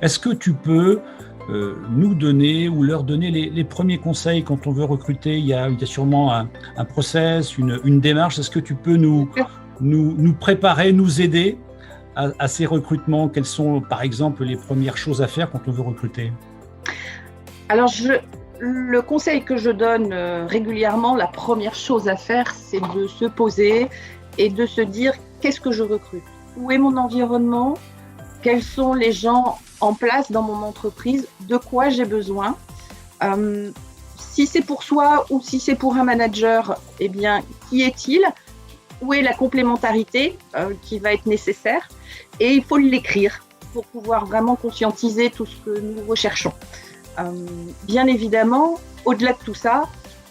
Est-ce que tu peux nous donner ou leur donner les premiers conseils quand on veut recruter? Il y a sûrement un process, une démarche. Est-ce que tu peux nous préparer, nous aider à ces recrutements? Quelles sont, par exemple, les premières choses à faire quand on veut recruter? Alors, le conseil que je donne régulièrement, la première chose à faire, c'est de se poser et de se dire qu'est-ce que je recrute? Où est mon environnement? Quels sont les gens en place dans mon entreprise? De quoi j'ai besoin? Si c'est pour soi ou si c'est pour un manager, eh bien, qui est-il? Où est la complémentarité qui va être nécessaire? Et il faut l'écrire pour pouvoir vraiment conscientiser tout ce que nous recherchons. Bien évidemment, au-delà de tout ça,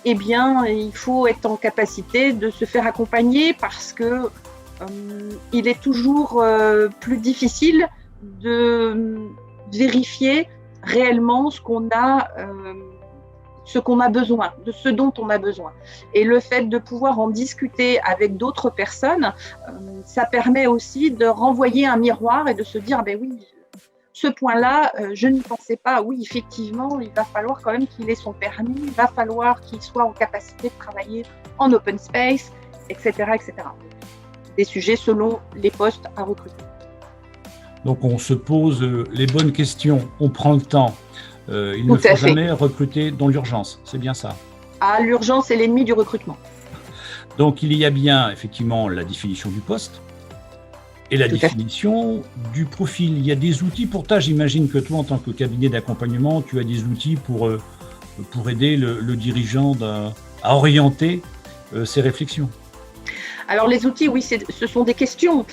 eh bien, il faut être en capacité de se faire accompagner parce que il est toujours plus difficile de vérifier réellement ce qu'on a besoin, de ce dont on a besoin. Et le fait de pouvoir en discuter avec d'autres personnes, ça permet aussi de renvoyer un miroir et de se dire, ben oui, ce point-là, je n'y pensais pas. Oui, effectivement, il va falloir quand même qu'il ait son permis, il va falloir qu'il soit en capacité de travailler en open space, etc., etc. Des sujets selon les postes à recruter. Donc, on se pose les bonnes questions, on prend le temps. Il ne faut jamais recruter dans l'urgence, c'est bien ça? Ah, l'urgence est l'ennemi du recrutement. Donc, il y a bien effectivement la définition du poste et la définition du profil. Il y a des outils pour ça. J'imagine que toi, en tant que cabinet d'accompagnement, tu as des outils pour aider le dirigeant à orienter ses réflexions. Alors les outils, oui, ce sont des questions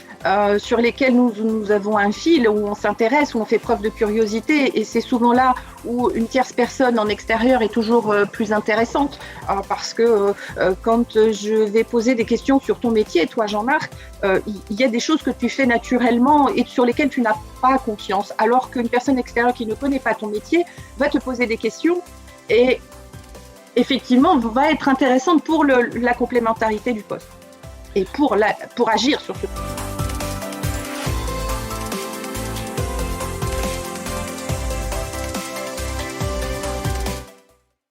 sur lesquelles nous avons un fil, où on s'intéresse, où on fait preuve de curiosité, et c'est souvent là où une tierce personne en extérieur est toujours plus intéressante, parce que quand je vais poser des questions sur ton métier, toi Jean-Marc, il y a des choses que tu fais naturellement et sur lesquelles tu n'as pas confiance, alors qu'une personne extérieure qui ne connaît pas ton métier va te poser des questions et effectivement va être intéressante pour la complémentarité du poste. Et pour agir sur ce point.